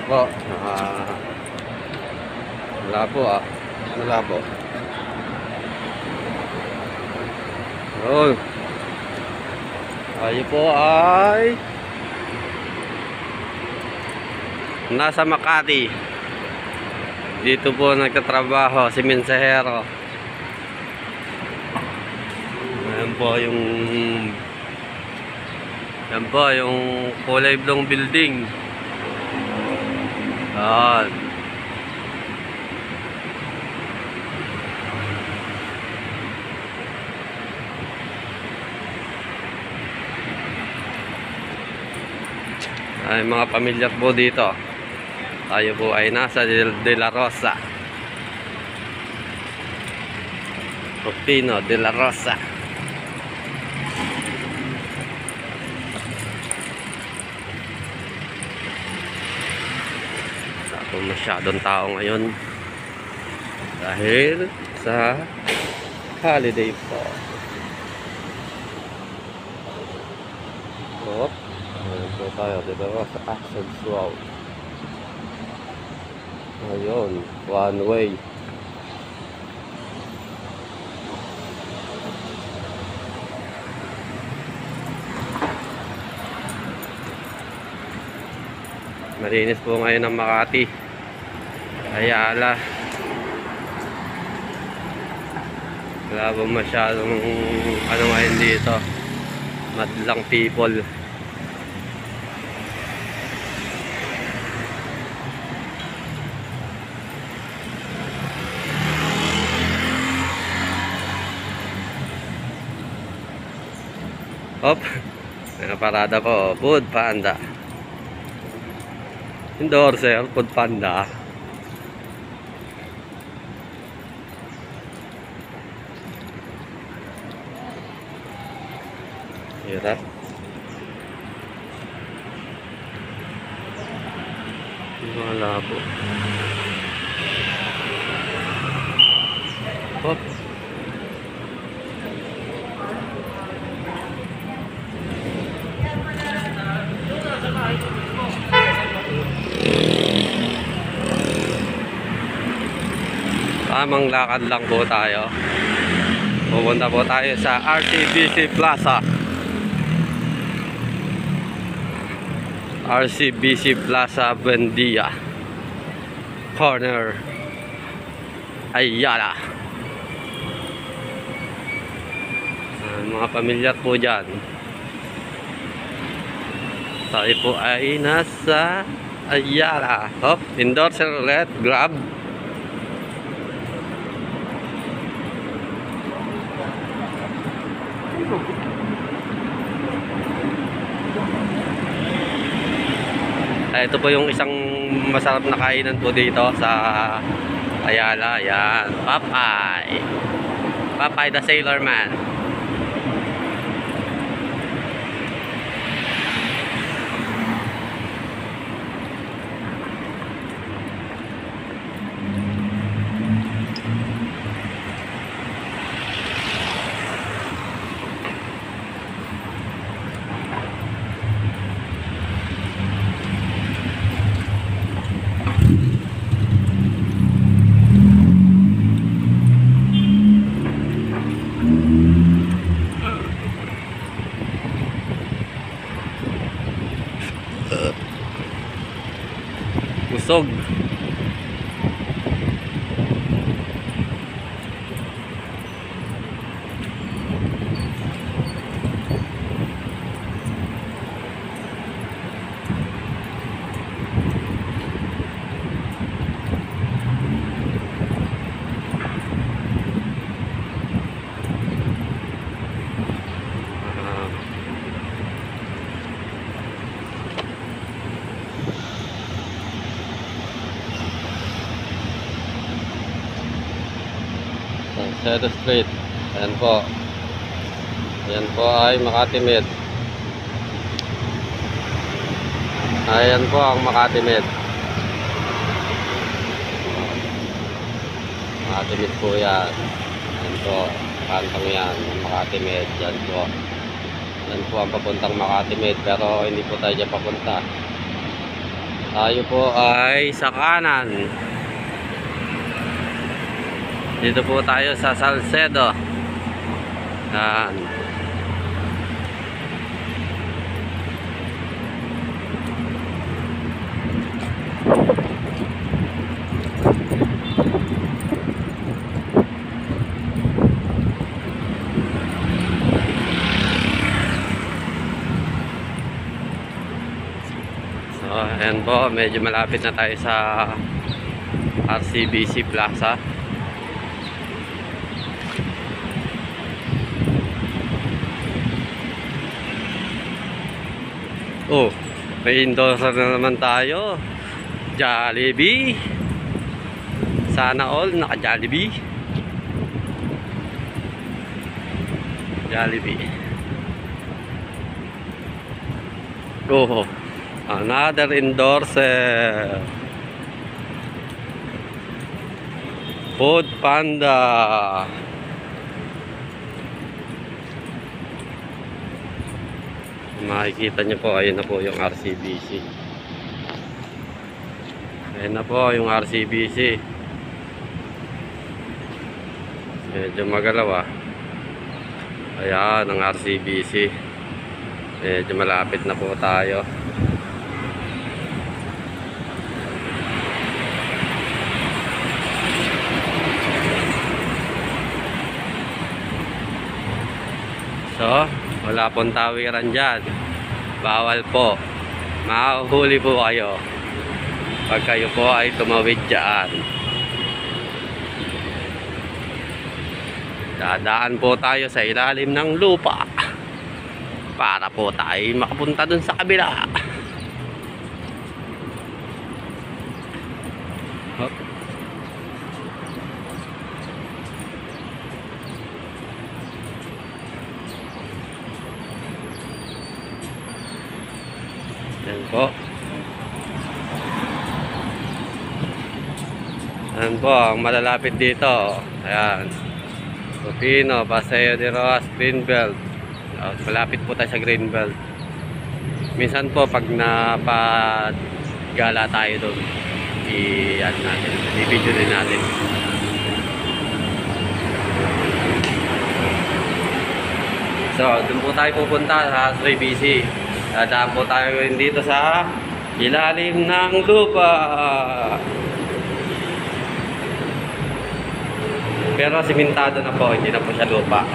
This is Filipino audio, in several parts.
po. Wala po ah. Wala po. Yun. Tayo po ay nasa Makati. Dito po nagtatrabaho si mensahero. Ayan po yung kulay blong building. Ayan. Ay mga pamilya po dito. Tayo po ay nasa De La Rosa. Pupino De La Rosa. Wala po masyadong tao ngayon dahil sa holiday po. Oh, ayan po tayo. De La Rosa Access Road. Ayun, one way. Malinis po ngayon ng Makati. Ayala. Wala po masyadong ano ngayon dito. Madlang people. Hop, nakaparada po, Food Panda. Endorser, Food Panda. Hirap. Wala po. Hop. Tamang lakad lang po tayo. Pupunta po tayo sa RCBC Plaza. RCBC Plaza Buendia Corner Ayala. Mga pamilya po dyan. Tayo po ay nasa Ayala. Hop, endorser ulit, Grab. Ito po yung isang masarap na kainan po dito sa Ayala. Yan, Popeye. Popeye the Sailor Man. Busog. Sunset Street. Ayan po. Ayan po ay Makati Med. Ayan po ang Makati Med. Makati Med po yan. Ayan po. Kantang yan. Makati Med. Ayan po. Ayan po ang papuntang Makati Med. Pero hindi po tayo dyan papunta. Tayo po ay sa kanan. Dito po tayo sa Salcedo. Yan. So, ayan po, medyo malapit na tayo sa RCBC Plaza. Oh, may endorser na naman tayo. Jollibee. Sana all naka Jollibee. Jollibee. Oh, another endorser. Food Panda. Makikita nyo po, ayun na po yung RCBC. Ayun na po yung RCBC. Medyo magalaw ah. Ayan ang RCBC. Medyo malapit na po tayo. So, wala pong tawiran dyan. Bawal po. Mahuhuli po kayo pag kayo po ay tumawid dyan. Dadaan po tayo sa ilalim ng lupa para po tayo makapunta dun sa kabila. Hop. Ayan po. Ayan po ang malalapit dito. Ayan. Pupino, Paseo de Rojas, Greenbelt. Malapit po tayo sa Greenbelt. Minsan po pag napagala tayo doon, i-video din natin. So, doon po tayo pupunta sa RCBC. Dadaan po tayo dito sa ilalim ng lupa. Pero simentado na po, hindi na po siya lupa.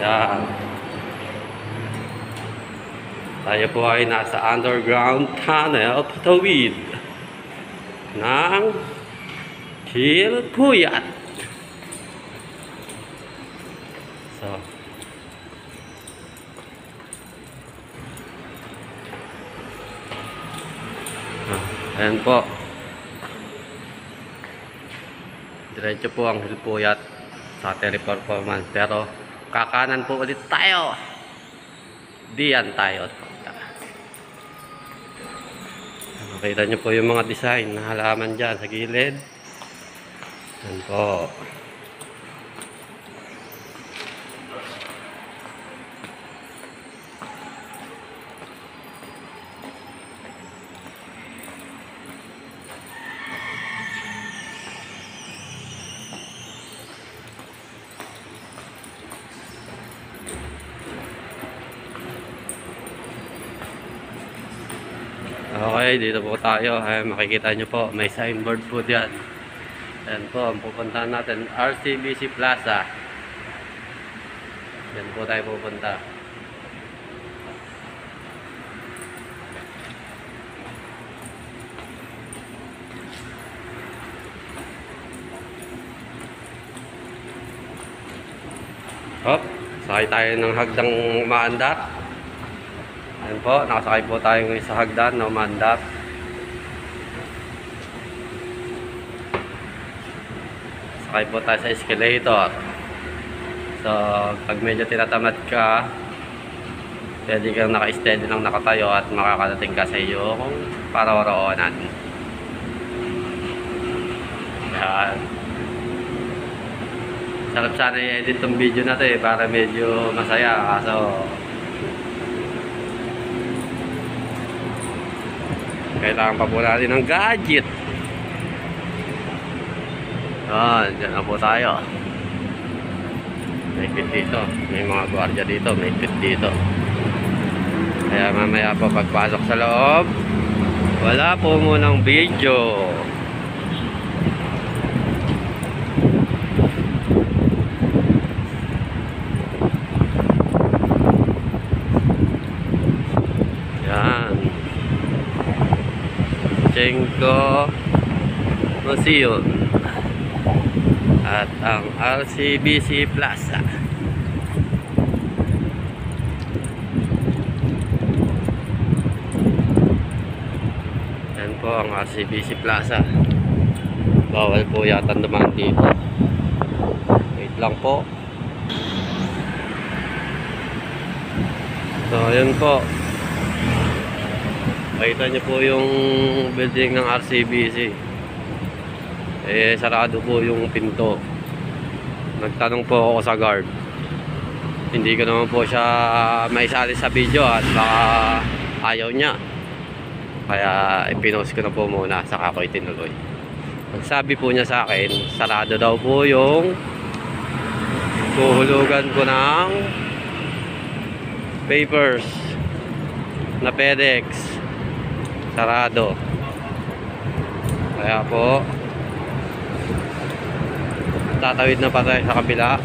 Yan. Tayo po ay nasa underground tunnel patawid ng Hilpuyat. So, ayan po. Diretso po ang Hilpuyat sa teleperformance. Pero kakanan po ulit tayo. Diyan tayo. Makita nyo po yung mga design na halaman dyan sa gilid. Ayan po. Okay, dito po tayo. Ay, makikita nyo po, may signboard po diyan. Ayan po, ang pupuntahan natin, RCBC Plaza. Diyan po tayo pupunta. Hop, sakay tayo ng hagdang umaandar. Ayan po, nakasakay po tayo ngayon sa hagdan na umaandar. Sakay po tayo sa escalator. So, pag medyo tinatamad ka, pwede kang naka-steady lang nakatayo at makakarating ka sa iyo kung para-waroonan. Ayan. Sarap sana i-edit tong video na to para medyo masaya. Kaso kailangan pa po natin ng gadget. Dyan na po tayo. May pit dito. May mga gwardiya dito. May pit dito. Kaya mamaya po pagpasok sa loob, wala po munang video. Cengko Museum at ang RCBC Plaza. Yan po ang RCBC Plaza. Bawal po yata dumaan dito. Wait lang po. So yun po, makita nyo po yung building ng RCBC. Sarado po yung pinto. Nagtanong po ako sa guard. Hindi ko naman po siya maisali sa video at baka ayaw niya. Kaya ipinost ko na po muna, saka ko itinuloy. Pagsabi po niya sa akin, sarado daw po yung huhulugan ko ng papers na FedEx. Sarado. Kaya po tatawid na pa tayo sa kabila.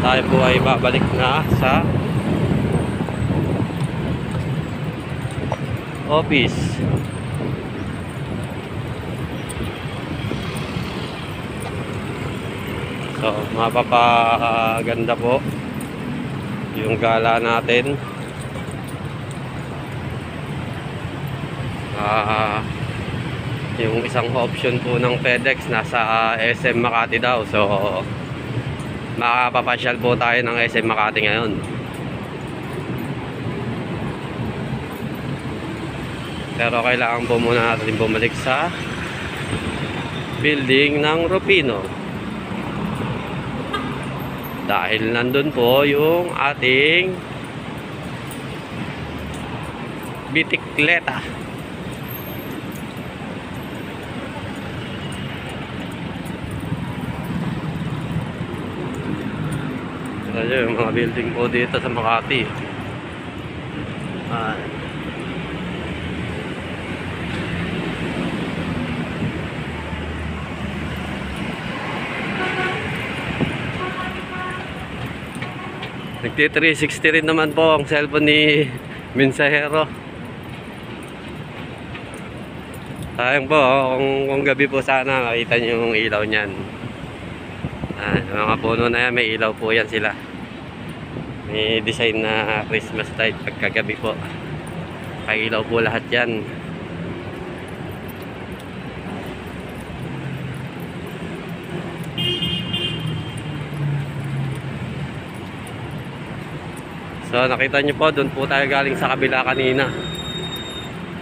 Tayo po ay babalik na sa office. So mapapaganda po yung gala natin. Yung isang option po ng FedEx nasa SM Makati daw. So makapapasyal po tayo ng SM Makati ngayon. Pero kailangan po muna natin bumalik sa building ng Rufino. Dahil nandun po yung ating bitikleta. Ayan yung mga building po dito sa Makati. Nagti 360 rin naman po ang cellphone ni Mensahero. Sayang po, kung gabi po sana makita nyo yung ilaw nyan. Mga puno na yan, may ilaw po yan sila. May design na Christmas light pagkagabi po. Kay ilaw po lahat yan. So nakita nyo po, doon po tayo galing sa kabila kanina.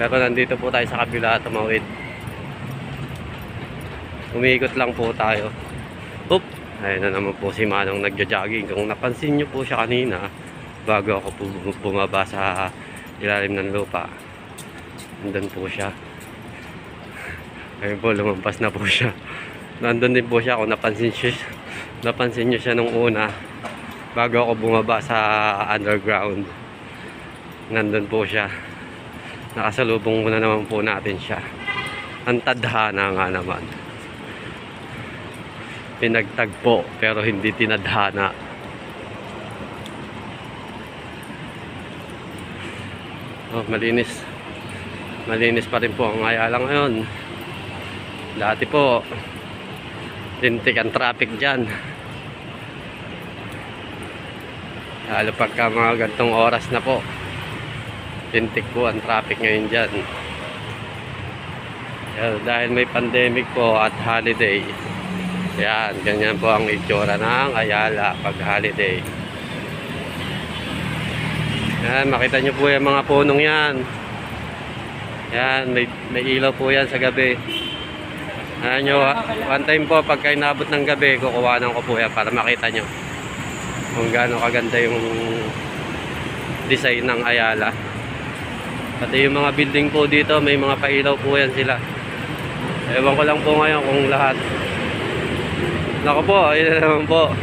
Pero nandito po tayo sa kabila, tumawid. Umiikot lang po tayo. Oop! Ayun na naman po si Manong nagja-jogging. Kung napansin nyo po siya kanina, bago ako po bumaba sa ilalim ng lupa, nandun po siya. Ayun po, lumampas na po siya. Nandun din po siya. Kung napansin nyo siya nung una, bago ako bumaba sa underground, nandun po siya. Nakasalubong muna naman po natin siya. Ang tadhana nga naman. Pinagtagpo pero hindi tinadhana. Oh, malinis. Malinis pa rin po ang Ayala ngayon. Dati po lintik ang traffic dyan. Lalo pagka mga gantong oras na po, lintik po ang traffic ngayon dyan. Dahil may pandemic po at holiday, yan, ganyan po ang itsura ng Ayala pag holiday. Yan, makita nyo po yung mga punong yan. Yan, may ilaw po yan sa gabi. Ayan nyo, one time po pagka inabot ng gabi, kukuhanan ko po yan para makita nyo kung gaano kaganda yung design ng Ayala. Pati yung mga building po dito, may mga pailaw po yan sila. Ewan ko lang po ngayon kung lahat. Naku po, ayun na naman po.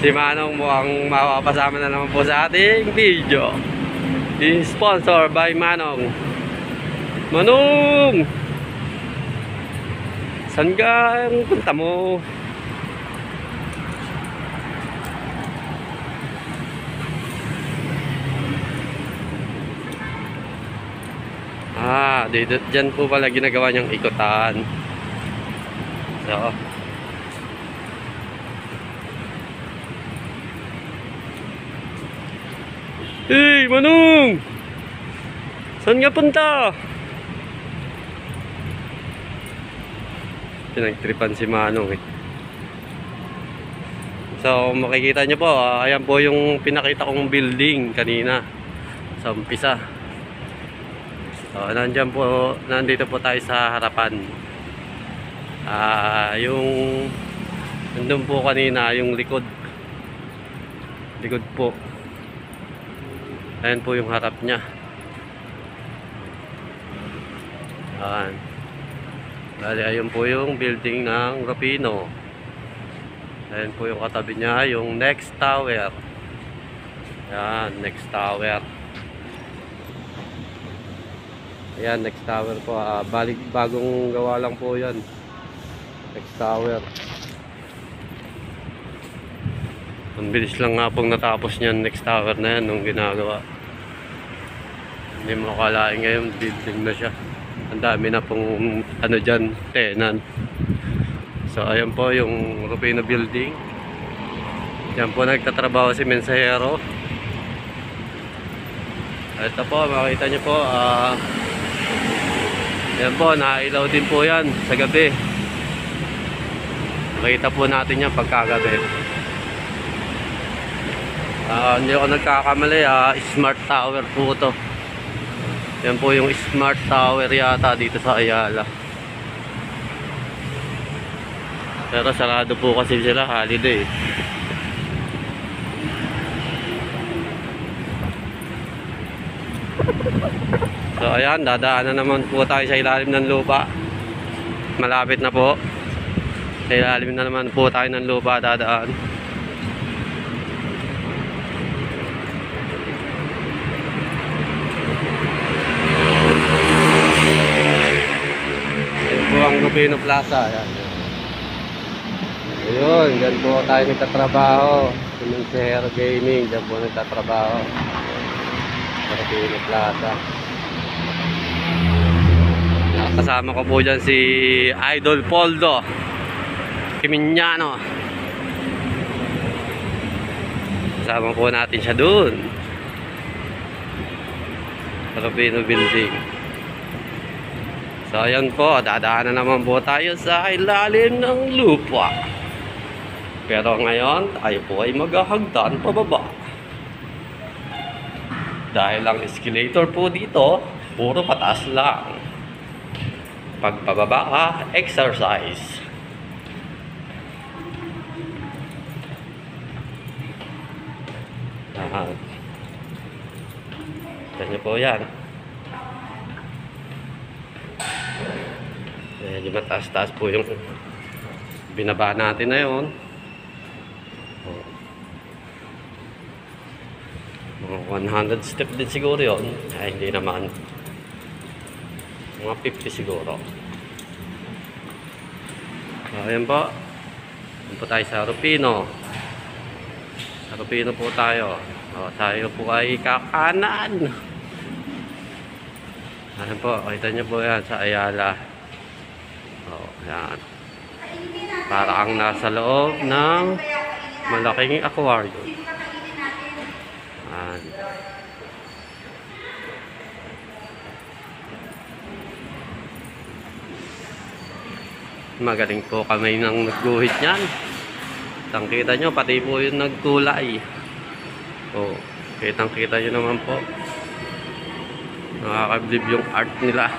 Si Manong mukhang makakapasama na naman po sa ating video. I-sponsor by Manong. Manong! Saan ka ang punta mo? Dito, dyan po pala ginagawa niyang ikutan. So, hey, Manong! Saan nga punta? Pinagtripan si Manong eh. So, makikita nyo po, ayan po yung pinakita kong building kanina sa umpisa. So, nandito po tayo sa harapan. Yung nandun po kanina, yung likod po. Ayan po yung harap niya. Ayan. Bali, ayun po yung building ng Rufino. Ayan po yung katabi niya, yung next tower. Ayan, next tower. Ayan, next tower po. Bali, bagong gawa lang po yan. Next tower. Ang bilis lang nga pong natapos niyan, next tower na yan nung ginagawa. Hindi mo akalain ngayon, building na siya. Ang dami na pong ano dyan, tenant. So ayan po yung Rufino building. Diyan po nagtatrabaho si Mensahero. Ito po, makita nyo po, ayan po, nailaw din po yan sa gabi. Makita po natin yan pagkagabi. Hindi ako nagkakamali, smart tower po ito. Yan po yung smart tower yata dito sa Ayala. Pero sarado po kasi sila, holiday. So ayan, dadaanan naman po tayo sa ilalim ng lupa. Malapit na po. Sa ilalim na naman po tayo ng lupa dadaan. Ito po ang Rufino Plaza. Ayan. Ayun, dyan po tayo nagtatrabaho. Mensahero Gaming, dyan po nagtatrabaho. Sa Rufino Plaza. Kasama ko po dyan si Idol Poldo Kiminyano. Kasama po natin siya dun sa Rufino building. So ayan po, dadaanan naman po tayo sa ilalim ng lupa. Pero ngayon, tayo po ay maghahagdan pababa. Dahil ang escalator po dito, puro pataas lang. Pagpababa ka, exercise. Tignan nyo po yan. Medyo mataas-taas po yung binaba natin na yun. Mga 100 step din siguro yun. Ay, hindi naman. Mga 50 siguro. Ayan po. Ayan po tayo sa Rufino. Sa Rufino po tayo. Tayo po ay kakanan. Ayan po. Kita nyo po yan sa Ayala. Ayan. Para kang nasa loob ng malaking aquarium. Ayan. Magaling po kami nang nagguhit niyan. Kitang-kita nyo, pati po yung nagkulay. Kitang-kita nyo naman po. Nakakablib yung art nila.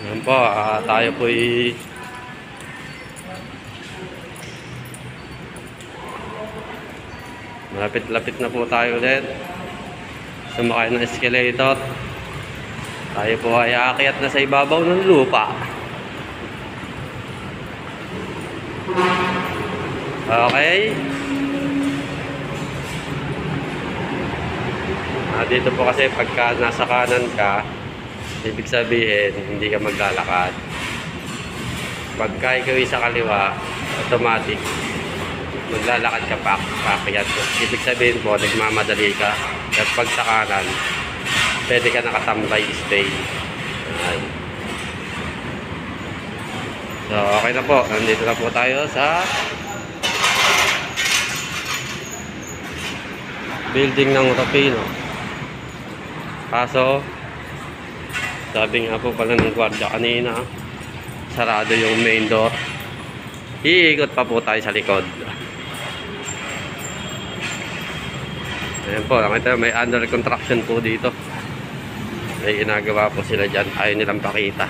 Yan po, tayo po'y malapit-lapit na po tayo ulit. Sumakay ng escalator. Tayo po ay aakyat na sa ibabaw ng lupa. Okay. Dito po kasi pagka nasa kanan ka, ibig sabihin hindi ka maglalakad. Pagka ikaw sa kaliwa, automatic maglalakad ka paakyat. Ibig sabihin po, nagmamadali ka. At pag sa kanan, pwede ka nakatambay, stay. So, okay na po. Nandito na po tayo sa building ng Utopino. Kaso, sabi nga po pala ng gwardiya kanina, sarado yung main door. Iikot pa po tayo sa likod. Ayan po, nakita may under construction po dito. May ginagawa po sila dyan. Ayaw nilang pakita.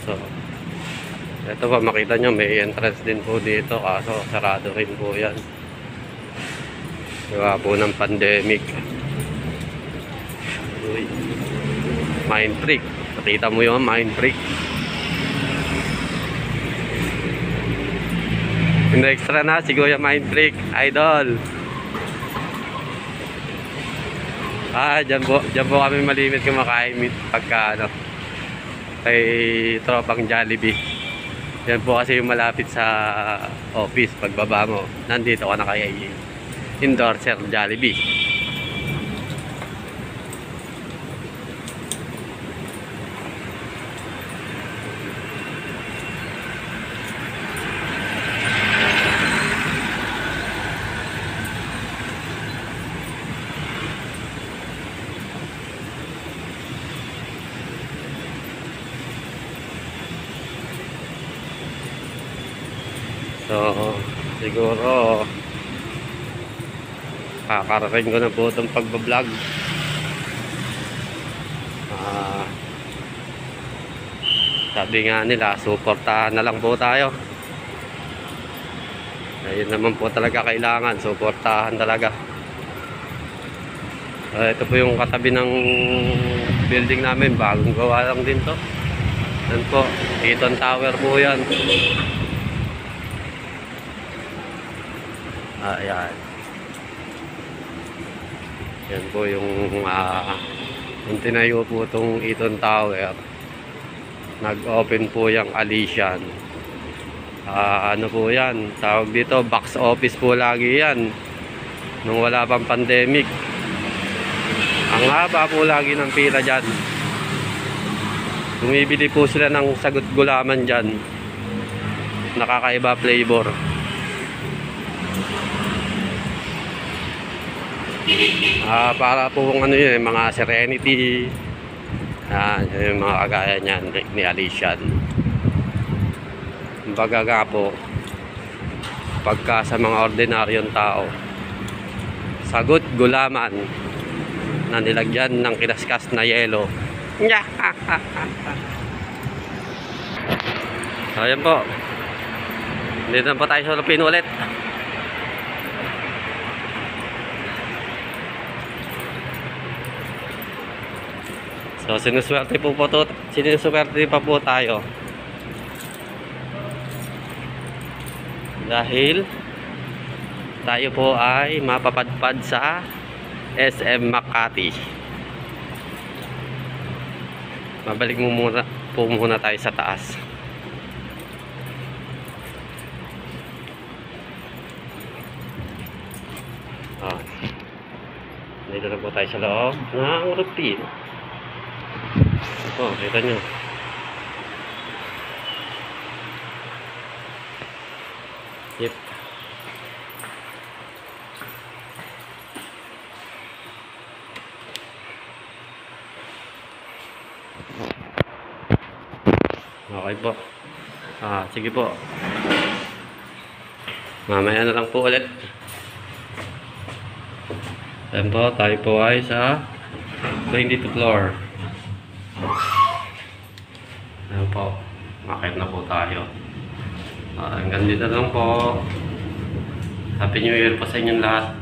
So, ito po, makita nyo may entrance din po dito. Kaso sarado rin po yan. Gawa po ng pandemic. Uy, mind freak. Nakita mo yun, mind freak. Yung extra na, si Kuya Mind Freak, idol. Dyan po kami malimit kumakain pagka ano, kay tropang Jollibee. Yan po kasi yung malapit sa office. Pagbaba mo, nandito ka na kaya endorser Jollibee. So, siguro kakarating ko na po itong pagbablog. Sabi nga nila, suportahan na lang po tayo. Ayun naman po talaga kailangan, suportahan talaga. Ito po yung katabi ng building namin, bagong gawa lang din to. Yan po, Eton Tower po yan. Ayan. Yan po yung tinayo po itong Eton Tower. Nag-open po yung Alician. Ano po yan? Tawag dito, box office po lagi yan. Nung wala pang pandemic. Ang haba po lagi ng pila dyan. Bumibili po sila ng sagot gulaman dyan. Nakakaiba flavor. Para po kung ano yun, mga Serenity, yung mga kagaya niyan ni Alician. Baga nga po, pagka sa mga ordinaryong tao, sagot gulaman na nilagyan ng kinaskas na yelo. So ayan po, dito na po tayo sa Utopino ulit. So sinuswerte pa po tayo dahil tayo po ay mapapadpad sa SM Makati. Mabalik muna tayo sa taas. Dito na po tayo sa loob ng Utopino. Kita nyo. Yep. Okay po. Sige po. Mamaya na lang po ulit. Ayan po, tayo po ay sa 22 floor. Ayan po. Makakit na po tayo. Hanggang dito lang po. Happy New Year po sa inyong lahat.